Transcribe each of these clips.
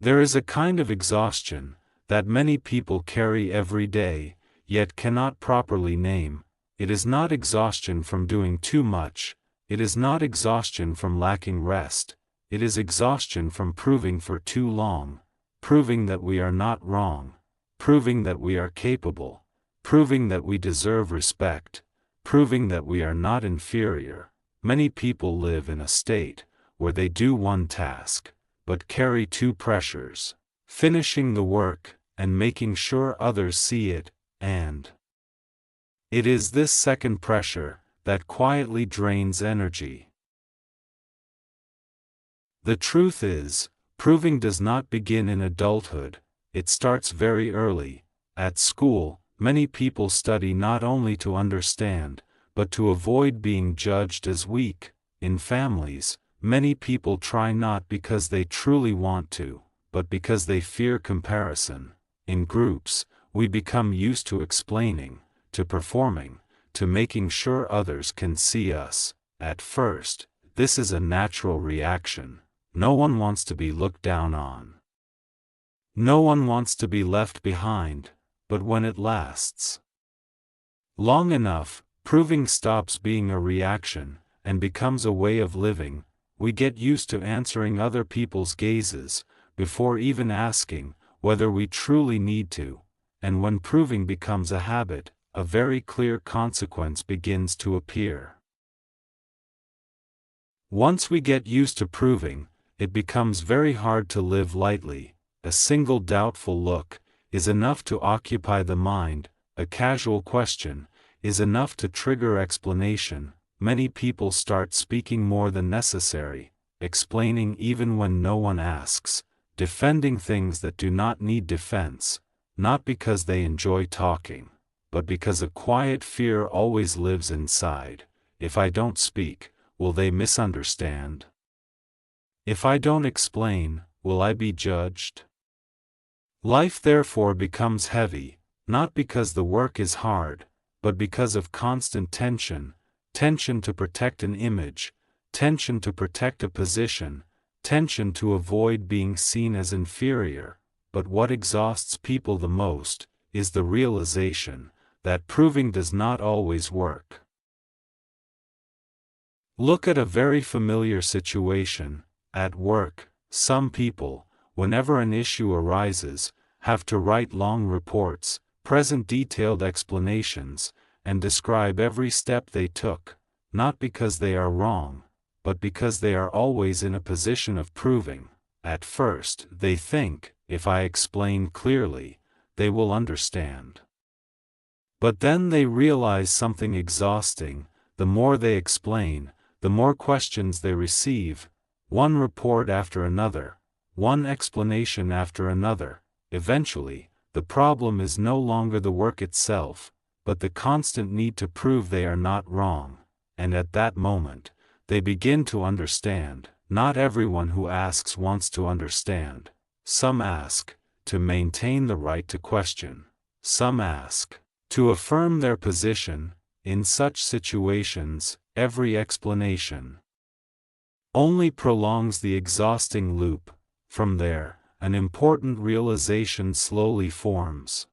There is a kind of exhaustion that many people carry every day, yet cannot properly name. It is not exhaustion from doing too much, it is not exhaustion from lacking rest, it is exhaustion from proving for too long, proving that we are not wrong, proving that we are capable, proving that we deserve respect, proving that we are not inferior. Many people live in a state where they do one task, but carry two pressures: finishing the work and making sure others see it, and it is this second pressure that quietly drains energy. The truth is, proving does not begin in adulthood, it starts very early. At school, many people study not only to understand, but to avoid being judged as weak. In families, many people try not because they truly want to, but because they fear comparison. In groups, we become used to explaining, to performing, to making sure others can see us. At first, this is a natural reaction. No one wants to be looked down on. No one wants to be left behind, but when it lasts long enough, proving stops being a reaction and becomes a way of living. We get used to answering other people's gazes before even asking whether we truly need to, and when proving becomes a habit, a very clear consequence begins to appear. Once we get used to proving, it becomes very hard to live lightly. A single doubtful look is enough to occupy the mind, a casual question is enough to trigger explanation. Many people start speaking more than necessary, explaining even when no one asks, defending things that do not need defense, not because they enjoy talking, but because a quiet fear always lives inside. If I don't speak, will they misunderstand? If I don't explain, will I be judged? Life therefore becomes heavy, not because the work is hard, but because of constant tension, tension to protect an image, tension to protect a position, tension to avoid being seen as inferior. But what exhausts people the most is the realization that proving does not always work. Look at a very familiar situation. At work, some people, whenever an issue arises, have to write long reports, present detailed explanations, and describe every step they took, not because they are wrong, but because they are always in a position of proving. At first, they think, if I explain clearly, they will understand. But then they realize something exhausting: the more they explain, the more questions they receive, one report after another, one explanation after another. Eventually, the problem is no longer the work itself, but the constant need to prove they are not wrong. And at that moment, they begin to understand. Not everyone who asks wants to understand. Some ask to maintain the right to question. Some ask to affirm their position. In such situations, every explanation only prolongs the exhausting loop. From there, an important realization slowly forms.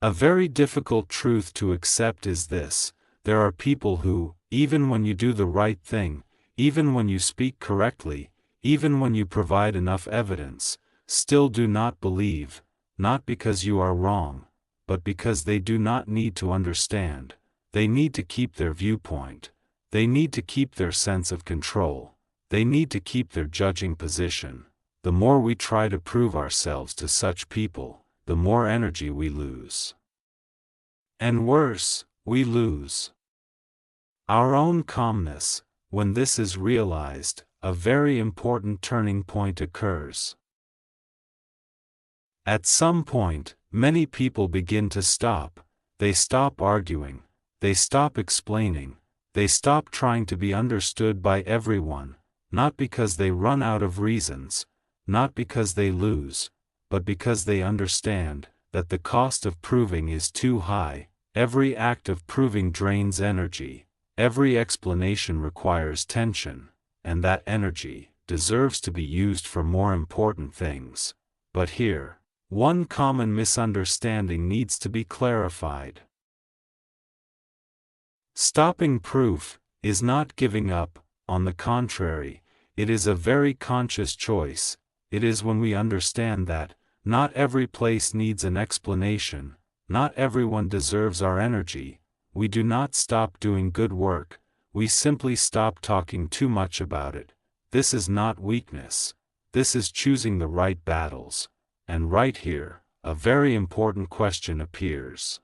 A very difficult truth to accept is this: there are people who, even when you do the right thing, even when you speak correctly, even when you provide enough evidence, still do not believe, not because you are wrong, but because they do not need to understand. They need to keep their viewpoint. They need to keep their sense of control. They need to keep their judging position. The more we try to prove ourselves to such people, the more energy we lose. And worse, we lose our own calmness. When this is realized, a very important turning point occurs. At some point, many people begin to stop. They stop arguing. They stop explaining. They stop trying to be understood by everyone, not because they run out of reasons, not because they lose, but because they understand that the cost of proving is too high. Every act of proving drains energy. Every explanation requires tension, and that energy deserves to be used for more important things. But here, one common misunderstanding needs to be clarified. Stopping proof is not giving up. On the contrary, it is a very conscious choice. It is when we understand that not every place needs an explanation, not everyone deserves our energy. We do not stop doing good work, we simply stop talking too much about it. This is not weakness. This is choosing the right battles. And right here, a very important question appears.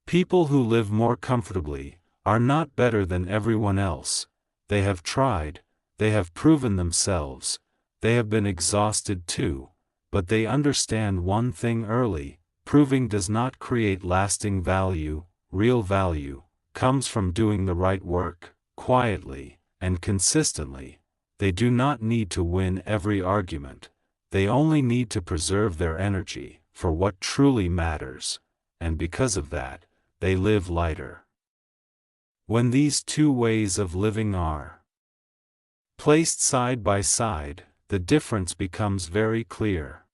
People who live more comfortably are not better than everyone else. They have tried, they have proven themselves, they have been exhausted too, but they understand one thing early: proving does not create lasting value. Real value comes from doing the right work, quietly and consistently. They do not need to win every argument. They only need to preserve their energy for what truly matters, and because of that, they live lighter. When these two ways of living are placed side by side, the difference becomes very clear.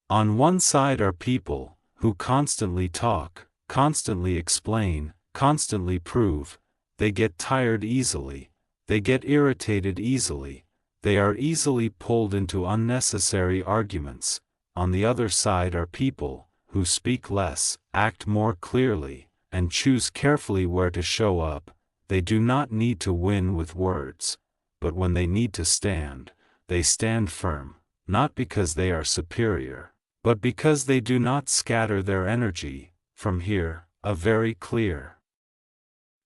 On one side are people who constantly talk, constantly explain, constantly prove. They get tired easily, they get irritated easily, they are easily pulled into unnecessary arguments. On the other side are people who speak less, act more clearly, and choose carefully where to show up. They do not need to win with words, but when they need to stand, they stand firm, not because they are superior, but because they do not scatter their energy. From here, a very clear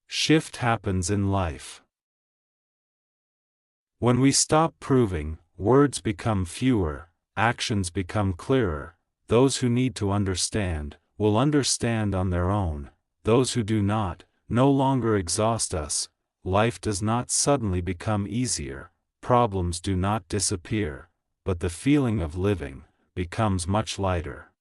shift happens in life. When we stop proving, words become fewer, actions become clearer. Those who need to understand will understand on their own. Those who do not no longer exhaust us. Life does not suddenly become easier, problems do not disappear, but the feeling of living becomes much lighter.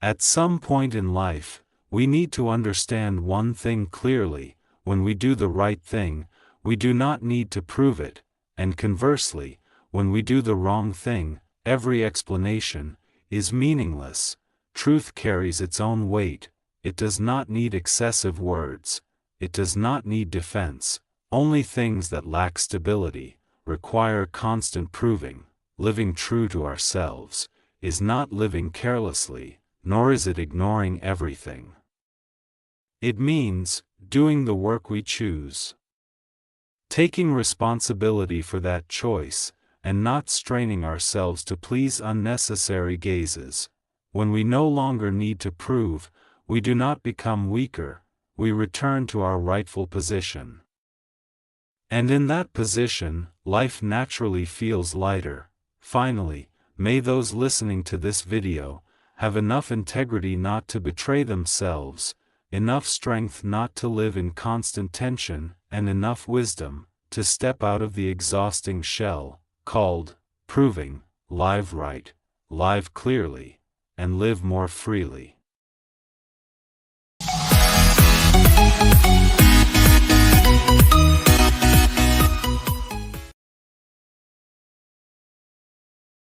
At some point in life, we need to understand one thing clearly: when we do the right thing, we do not need to prove it, and conversely, when we do the wrong thing, every explanation is meaningless. Truth carries its own weight. It does not need excessive words. It does not need defense. Only things that lack stability require constant proving. Living true to ourselves is not living carelessly, nor is it ignoring everything. It means doing the work we choose, taking responsibility for that choice, and not straining ourselves to please unnecessary gazes. When we no longer need to prove, we do not become weaker, we return to our rightful position. And in that position, life naturally feels lighter. Finally, may those listening to this video have enough integrity not to betray themselves, enough strength not to live in constant tension, and enough wisdom to step out of the exhausting shell called proving, live right, live clearly, and live more freely.